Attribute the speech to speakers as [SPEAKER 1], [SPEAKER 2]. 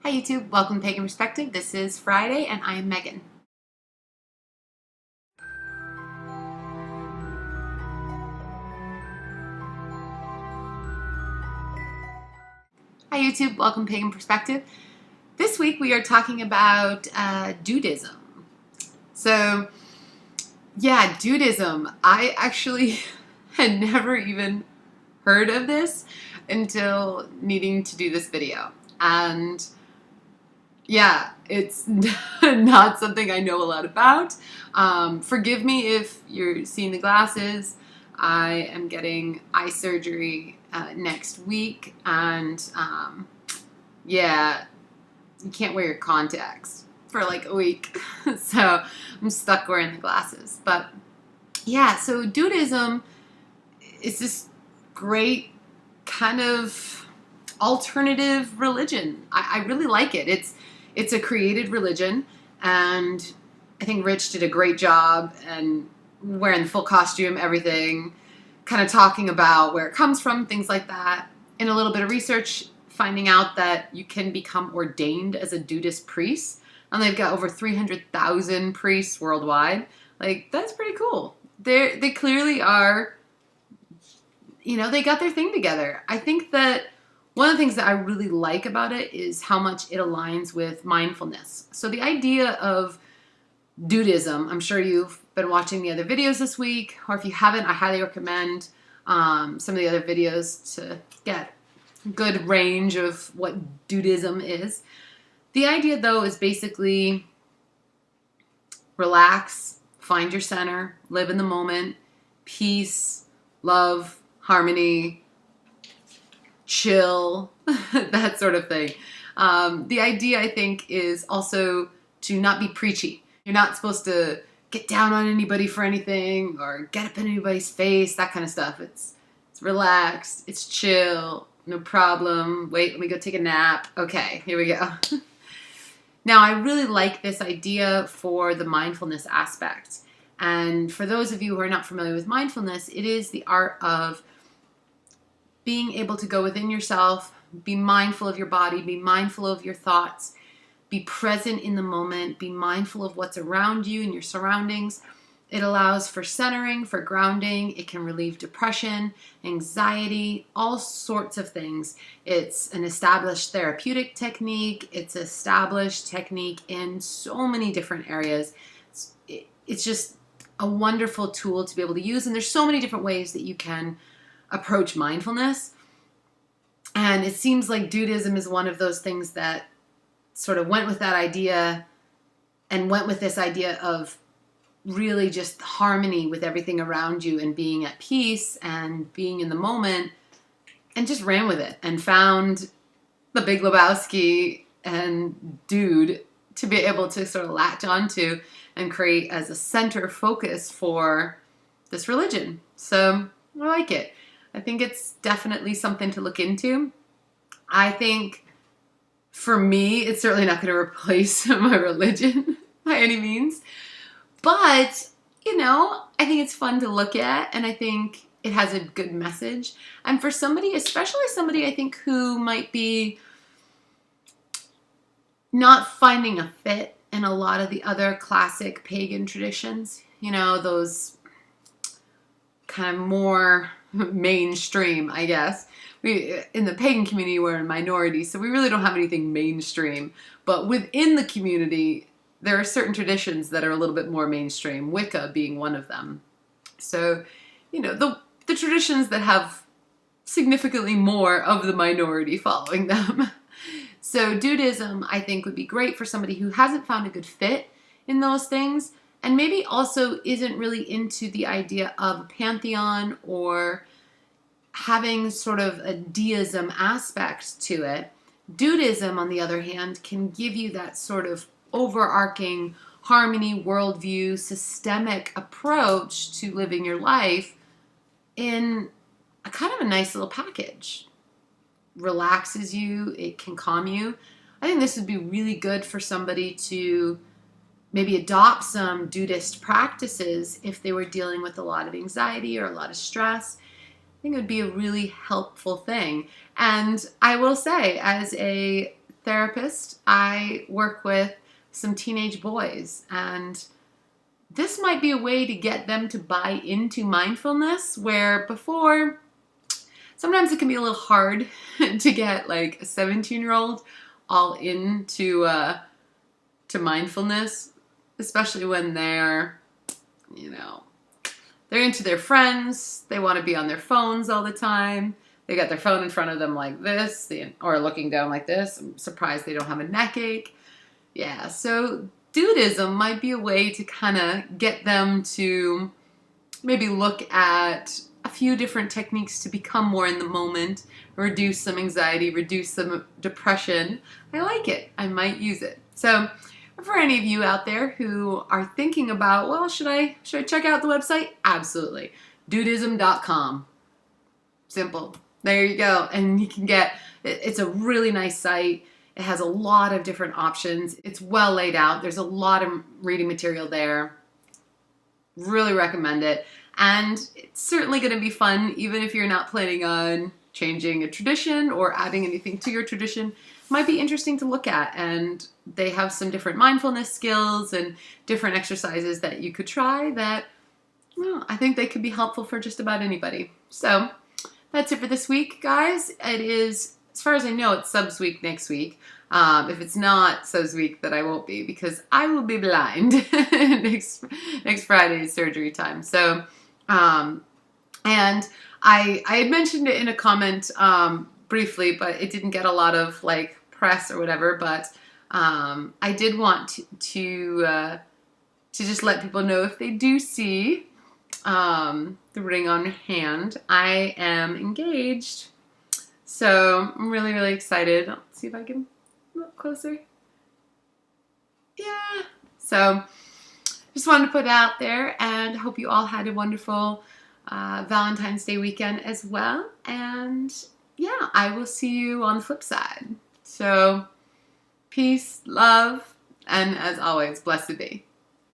[SPEAKER 1] Hi YouTube, welcome to Pagan Perspective. This is Friday and I am Megan. Hi YouTube, welcome to Pagan Perspective. This week we are talking about Dudeism. So yeah, Dudeism. I actually had never even heard of this until needing to do this video. And yeah, it's not something I know a lot about. Forgive me if you're seeing the glasses. I am getting eye surgery next week, and yeah, you can't wear your contacts for like a week. So I'm stuck wearing the glasses. But yeah, so Dudeism is this great kind of alternative religion. I really like it. It's a created religion, and I think Rich did a great job and wearing the full costume, everything, kind of talking about where it comes from, things like that. In a little bit of research, finding out that you can become ordained as a Dudeist priest, and they've got over 300,000 priests worldwide. Like, that's pretty cool. They clearly are, they got their thing together. I think that one of the things that I really like about it is how much it aligns with mindfulness. So the idea of Dudeism, I'm sure you've been watching the other videos this week, or if you haven't, I highly recommend some of the other videos to get a good range of what Dudeism is. The idea, though, is basically relax, find your center, live in the moment, peace, love, harmony, chill, that sort of thing. The idea, I think, is also to not be preachy. You're not supposed to get down on anybody for anything or get up in anybody's face, that kind of stuff. It's relaxed, it's chill, no problem. Wait, let me go take a nap. Okay, here we go. Now, I really like this idea for the mindfulness aspect. And for those of you who are not familiar with mindfulness, it is the art of being able to go within yourself, be mindful of your body, be mindful of your thoughts, be present in the moment, be mindful of what's around you and your surroundings. It allows for centering, for grounding. It can relieve depression, anxiety, all sorts of things. It's an established therapeutic technique. It's an established technique in so many different areas. It's just a wonderful tool to be able to use, and there's so many different ways that you can approach mindfulness. And it seems like Dudeism is one of those things that sort of went with that idea and went with this idea of really just harmony with everything around you and being at peace and being in the moment, and just ran with it and found the Big Lebowski and Dude to be able to sort of latch onto and create as a center focus for this religion. So I like it. I think it's definitely something to look into. I think for me, it's certainly not going to replace my religion by any means. But, I think it's fun to look at, and I think it has a good message. And for somebody, especially somebody I think who might be not finding a fit in a lot of the other classic pagan traditions, those kind of more mainstream, I guess. We, in the pagan community, we're a minority, so we really don't have anything mainstream. But within the community, there are certain traditions that are a little bit more mainstream, Wicca being one of them. So, the traditions that have significantly more of the minority following them. So Dudeism, I think, would be great for somebody who hasn't found a good fit in those things, and maybe also isn't really into the idea of a pantheon or having sort of a deism aspect to it. Dudeism, on the other hand, can give you that sort of overarching harmony, worldview, systemic approach to living your life in a kind of a nice little package. Relaxes you, it can calm you. I think this would be really good for somebody to maybe adopt some Dudeist practices if they were dealing with a lot of anxiety or a lot of stress. I think it would be a really helpful thing. And I will say, as a therapist, I work with some teenage boys, and this might be a way to get them to buy into mindfulness, where before, sometimes it can be a little hard to get like a 17-year-old all into to mindfulness, especially when they're, you know, they're into their friends, they want to be on their phones all the time. They got their phone in front of them like this, or looking down like this. I'm surprised they don't have a neck ache. Yeah, so Dudeism might be a way to kind of get them to maybe look at a few different techniques to become more in the moment, reduce some anxiety, reduce some depression. I like it. I might use it. So for any of you out there who are thinking about, well, should I check out the website? Absolutely. Dudeism.com. Simple. There you go. And you can get, it's a really nice site. It has a lot of different options. It's well laid out. There's a lot of reading material there. Really recommend it. And it's certainly going to be fun, even if you're not planning on changing a tradition or adding anything to your tradition. It might be interesting to look at. And they have some different mindfulness skills and different exercises that you could try that, well, I think they could be helpful for just about anybody. So that's it for this week, guys. It is, as far as I know, it's Subs Week next week. If it's not Subs Week, then I won't be, because I will be blind next Friday is surgery time. So, and I had mentioned it in a comment briefly, but it didn't get a lot of like press or whatever. But I did want to just let people know, if they do see the ring on your hand, I am engaged. So I'm really, really excited. Let's see if I can look closer. Yeah. So just wanted to put it out there, and hope you all had a wonderful Valentine's Day weekend as well. And yeah, I will see you on the flip side. So peace, love, and as always, blessed be.